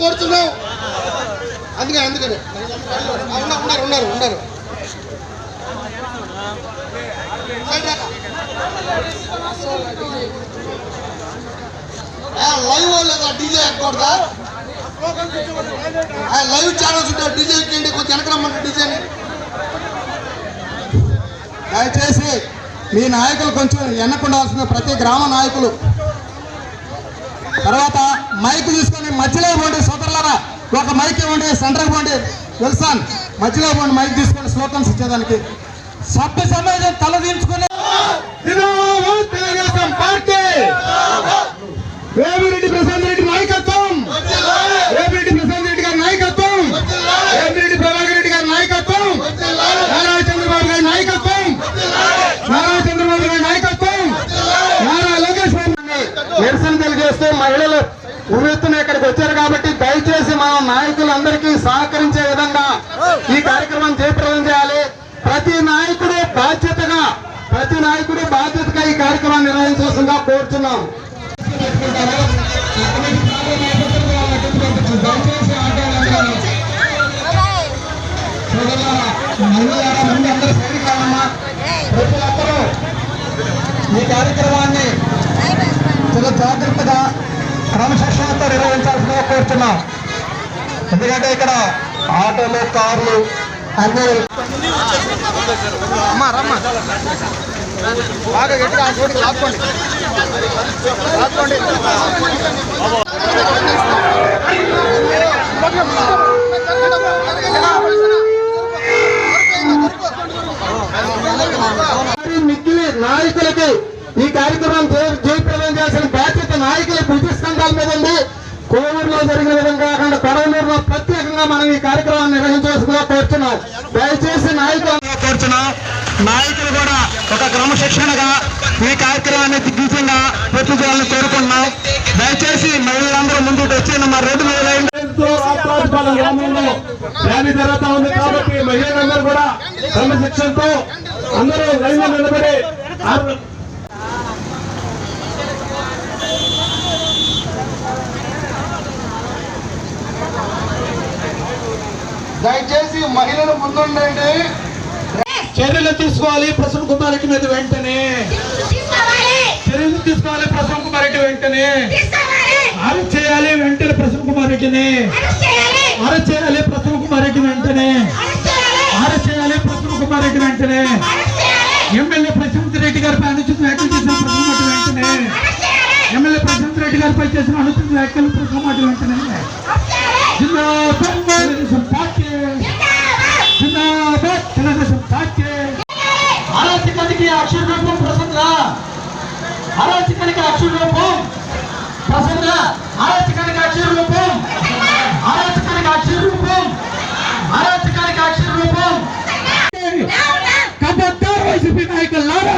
కోరుతున్నాం. అందుకని ఉన్నారు లైవ్ లేదా డీజే ఎక్కకూడదా? లైవ్ ఛానల్స్ ఉంటాయి, డీజే ఎక్కండి, కొంచెం వెనకరమ్మంటే డీజేని. దయచేసి మీ నాయకులు కొంచెం ఎన్నుకుండాల్సిన ప్రతి గ్రామ నాయకులు. తర్వాత మైక్ తీసుకొని మధ్యలో పోండి సోదరులారా, ఒక మైక్ ఇవ్వండి, సెంటర్కి పోండి, వెల్సాన్ మధ్యలో పోండి, మైక్ తీసుకొని స్లోకన్స్ ఇచ్చేదానికి. సభ్య సమాజం తలదించుకుని తెలుగుదేశం పార్టీ, వేమిరెడ్డి ప్రశాంత్ రెడ్డి నాయకత్వం, వేమిరెడ్డి ప్రశాంత్ రెడ్డి గారి నాయకత్వం, వేమిరెడ్డి ప్రభాకర్ రెడ్డి గారి నాయకత్వం, నారా చంద్రబాబు గారి నాయకత్వం, నారా చంద్రబాబు గారి నాయకత్వం, నారా లోకేష్ బాబు నిరసన తెలియజేస్తూ మహిళలు ఉవ్వెత్తున ఇక్కడికి వచ్చారు. కాబట్టి దయచేసి మనం నాయకులందరికీ సహకరించే విధంగా ఈ కార్యక్రమం జయప్రదం చేయాలి. ప్రతి నాయకుడు బాధ్యతగా ఈ కార్యక్రమాన్ని నిర్వహించవలసిందిగా కోరుతున్నాం. ప్రజలందరూ ఈ కార్యక్రమాన్ని చాలా జాగ్రత్తగా క్రమశిక్షణతో నిర్వహించాల్సిందిగా కోరుతున్నాం. ఎందుకంటే ఇక్కడ ఆటోలు, కార్లు అన్నీ బాగా గట్టిగా చోటికి లాక్కోండి. మిగిలి నాయకులకి ఈ కార్యక్రమం జయప్రదం చేసిన బాధ్యత నాయకుల ప్రతి సంఘాల మీద ఉంది. కోవూరులో జరిగిన విధంగా కాకుండా కొడవలూరులో ప్రత్యేకంగా మనం ఈ కార్యక్రమాన్ని నిర్వహించవలసిందిగా కోరుతున్నాం. దయచేసి నాయకులు కోరుతున్నాం. నాయకులు కూడా ఒక క్రమశిక్షణగా ఈ కార్యక్రమాన్ని దిగ్విజయంగా పూర్తి చేయాలని కోరుకుంటున్నాం. దయచేసి మహిళలందరూ ముందుకు వచ్చి మా రోడ్డు మీద గ్రామంలో ర్యాలీ జరుగుతూ ఉంది. కాబట్టి మహిళలందరూ కూడా క్రమశిక్షణతో అందరూ లైన్లో నిలబడి దయచేసి మహిళలు ముందుండండి. చర్యలు తీసుకోవాలి ప్రసన్న కుమార్ రెడ్డి మీద వెంటనే, చర్యలు తీసుకోవాలి ప్రసన్న కుమార్ రెడ్డి వెంటనే, అరెస్ట్ చేయాలి వెంటనే ప్రసన్న కుమార్ రెడ్డిని, అరెస్ట్ చేయాలి ప్రసన్న కుమార్ రెడ్డి వెంటనే, అరెస్ట్ చేయాలి ప్రసన్న కుమార్ రెడ్డి వెంటనే, ఎమ్మెల్యే ప్రశాంత్ రెడ్డి గారిపై అనుచిత వ్యాఖ్యలు చేసిన ప్రసన్న వెంటనే, ఎమ్మెల్యే ప్రశాంత్ రెడ్డి గారిపై చేసిన అనుచిత వ్యాఖ్యలు ప్రసన్న వెంటనే. Telugu Desam party, Telugu Desam party. అరాచకానికి అక్షర రూపం ప్రసన్న, అరాచకానికి అక్షర రూపం ప్రసన్న, అరాచకానికి అక్షర రూపం, అరాచకానికి అక్షర రూపం, అరాచకానికి అక్షర రూపం. కబద్దార్ వైసీపీ నాయకులారా,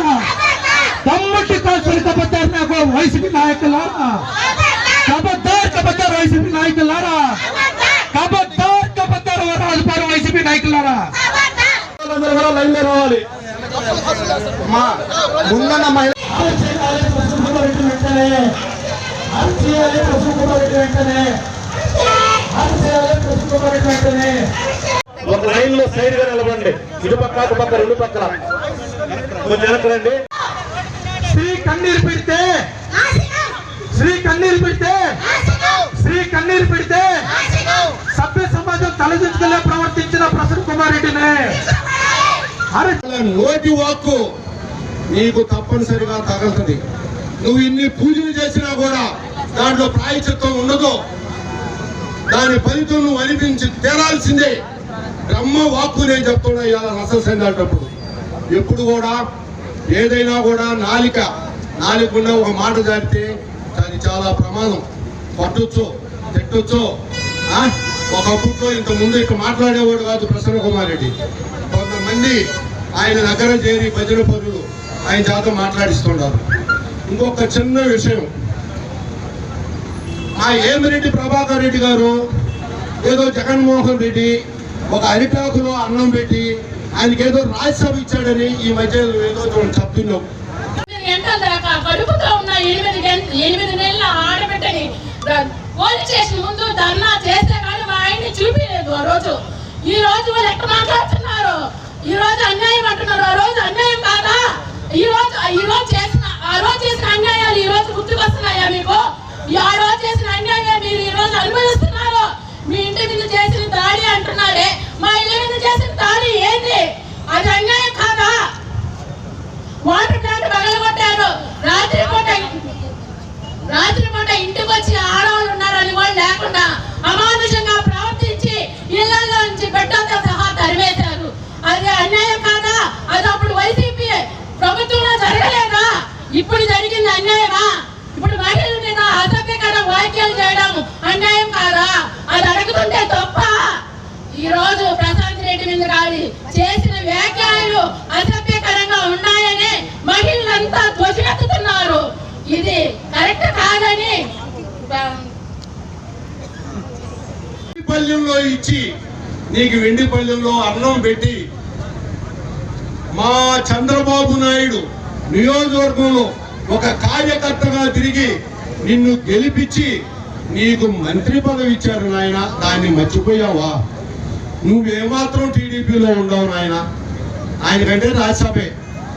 తమ్ముటి కాల్సిన కబద్దార్ నాకు వైసీపీ నాయకులారా, కబద్దార్ వైసీపీ నాయకులారా, కబద్దార్ రాజుపాడు వైసీపీ నాయకులారా, కూడా లైన్ లో రావాలి. మా ముందున్న మహిళ ఒక లైన్ లో సైడ్ గా నిలబండి. ఇటుపక్క అటుపక్క రెండు పక్కల కొంచెం వెనకరండి. శ్రీ కన్నీరు పెడితే సభ్య సమాజం తలదించుకునే ప్రవర్తించిన ప్రసన్న కుమార్ రెడ్డిని నోటి వాక్కు నీకు తప్పనిసరిగా తగలుతుంది. నువ్వు ఇన్ని పూజలు చేసినా కూడా దాంట్లో ప్రాయశ్చిత్తం ఉండదు. దాని ఫలితం నువ్వు అనిపించి తీరాల్సిందే. బ్రహ్మ వాక్కు నేను చెప్తున్నా ఇవాళ రసం చెందేటప్పుడు. ఎప్పుడు కూడా ఏదైనా కూడా నాలికకుండా ఒక మాట జారితే దానికి చాలా ప్రమాదం. పట్టొచ్చు, తిట్టొచ్చు. ఒకప్పుట్లో ఇంత ముందు ఇక మాట్లాడేవాడు కాదు ప్రసన్న కుమార్ రెడ్డి. కొంతమంది ఆయన దగ్గర చేరి భజన పరులు ఆయన చేత మాట్లాడిస్తున్నారు. ఇంకొక చిన్న విషయం, మా వేమిరెడ్డి ప్రభాకర్ రెడ్డి గారు ఏదో జగన్మోహన్ రెడ్డి ఒక అరిటాకులో అన్నం పెట్టి ఆయనకి ఏదో రాజ్యసభ ఇచ్చాడని ఈ మధ్య ఏదో చెప్తున్నాం. కడుపుతో ఉన్న 8 నెలల ఆడబిడ్డని పోలీస్ స్టేషన్ ముందు ధర్నా రోజు వాళ్ళు ఎట్లా మాట్లాడుతున్నారు? ఈ రోజు అన్యాయం అంటున్నారు, ఆ రోజు అన్యాయం కాదా? ఈ రోజు చేసిన అన్యాయాలు ఈ రోజు గుర్తుకొస్తున్నాయా మీకు? ఆ రోజు చేసిన అన్యాయం మీరు ఈ రోజు అనుభవిస్తున్నారు. మీ ఇంటి మీద చేసిన దాడి అంటున్నారే, మా ఇళ్ళ మీద చేసిన దాడి ఏంటి? అది అన్యాయం కాదా? వాటర్ ప్లాంట్ పగలగొట్టారు. రాత్రిపూట ఇంటికి వచ్చి ఆడవాళ్ళు ఉన్నారని వాళ్ళు లేకుండా అమానుషంగా ప్రవర్తించి ఇళ్లలో నుంచి బిడ్డలతో సహా తరివేశారు. అది అన్యాయం కాదా? అది అప్పుడు వైసీపీ ప్రభుత్వంలో జరగలేదా? ఇప్పుడు జరిగింది అన్యాయమా? ఇప్పుడు మహిళల మీద అసభ్యకర వ్యాఖ్యలు చేయడం అన్యాయం కాదా? అది అడుగుతుంటే తప్ప. ఈ రోజు ప్రశాంత్ రెడ్డి మీద గారి చేసిన వ్యాఖ్యలు అసభ్యకరంగా ఉన్నాయని మహిళలంతా ధ్వజమెత్తుతున్నారు. ఇది కరెక్ట్ కాదని పల్లెంలో ఇచ్చి నీకు వెండి పల్లెంలో అన్నం పెట్టి మా చంద్రబాబు నాయుడు నియోజకవర్గంలో ఒక కార్యకర్తగా తిరిగి నిన్ను గెలిపించి నీకు మంత్రి పదవి ఇచ్చారు నాయన. దాన్ని మర్చిపోయావా? నువ్వేమాత్రం టీడీపీలో ఉండవు నాయన. ఆయనకంటే రాజ్యసభే.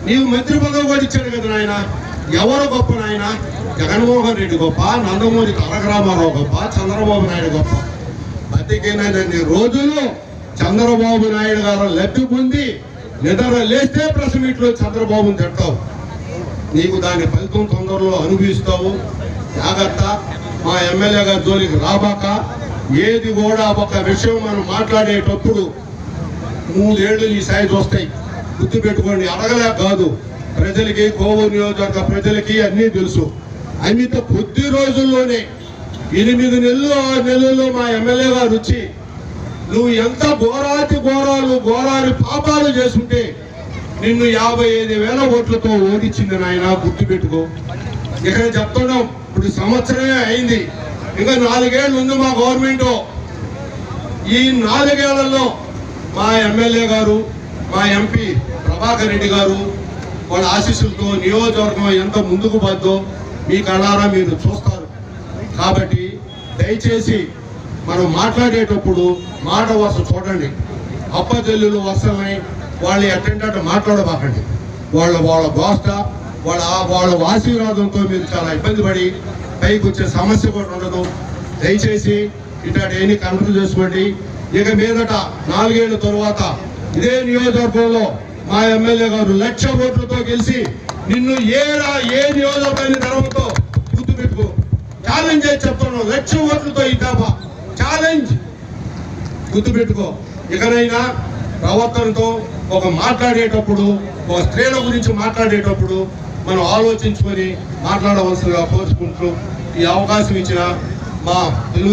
నీవు మంత్రి పదవి కూడా ఇచ్చాడు కదా నాయన. ఎవరు గొప్ప నాయన? జగన్మోహన్ రెడ్డి గొప్ప, నందమూరి తారక రామారావు గొప్ప, చంద్రబాబు నాయుడు గొప్ప? బతికినన్ని రోజులు చంద్రబాబు నాయుడు గారు లబ్ధి పొంది నిద్ర లేస్తే ప్రెస్ మీట్లో చంద్రబాబుని తిడతావు. నీకు దాని ఫలితం తొందరలో అనుభవిస్తావు. జాగ్రత్త. మా ఎమ్మెల్యే గారి జోలికి రాబాక. ఏది కూడా ఒక విషయం మనం మాట్లాడేటప్పుడు 3 ఏళ్ళు ఈ సైజు వస్తాయి. గుర్తుపెట్టుకోండి. అడగలేక కాదు, ప్రజలకి, కోవూరు నియోజకవర్గ ప్రజలకి అన్నీ తెలుసు. అమిత కొద్ది రోజుల్లోనే 8 నెలలు 6 నెలల్లో మా ఎమ్మెల్యే గారు వచ్చి నువ్వు ఎంత ఘోరాలు పాపాలు చేసుంటే నిన్ను 55,000 ఓట్లతో ఓడించింది నాయన. గుర్తుపెట్టుకో. ఇక్కడ చెప్తున్నాం, ఇప్పుడు సంవత్సరమే అయింది, ఇంకా 4 ఏళ్ళు ఉంది మా గవర్నమెంట్. ఈ 4 ఏళ్లలో మా ఎమ్మెల్యే గారు, మా ఎంపీ ప్రభాకర్ రెడ్డి గారు వాళ్ళ ఆశీస్సులతో నియోజకవర్గం ఎంత ముందుకు పోద్దో మీ కళ్ళారా మీరు చూస్తారు. కాబట్టి దయచేసి మనం మాట్లాడేటప్పుడు మాట వరుస చూడండి. అప్పజల్లులు వరుసలని వాళ్ళు ఎట్టంటే మాట్లాడబాకండి. వాళ్ళ గోష్ట వాళ్ళ ఆశీర్వాదంతో మీరు చాలా ఇబ్బంది పడి పైకి వచ్చే సమస్య కూడా ఉండదు. దయచేసి ఇట్లాంటి ఏమి కంట్రోల్ చేసుకోండి. ఇక మీదట 4 ఏళ్ల తరువాత ఇదే నియోజకవర్గంలో మా ఎమ్మెల్యే గారు 1,00,000 ఓట్లతో గెలిచి నిన్ను ఏ నియోజకవర్గాన్ని ధర్మంతో గుర్తుపెట్టుకో. ఛాలెంజ్ చేసి చెప్తున్నాను, 1,00,000 ఓట్లతో ఈ తాప ఛాలెంజ్ గుర్తుపెట్టుకో. ఇకనైనా ప్రవర్తనతో ఒక మాట్లాడేటప్పుడు, ఒక స్త్రీల గురించి మాట్లాడేటప్పుడు మనం ఆలోచించుకొని మాట్లాడవలసిందిగా కోరుకుంటూ ఈ అవకాశం ఇచ్చిన మా తెలుగు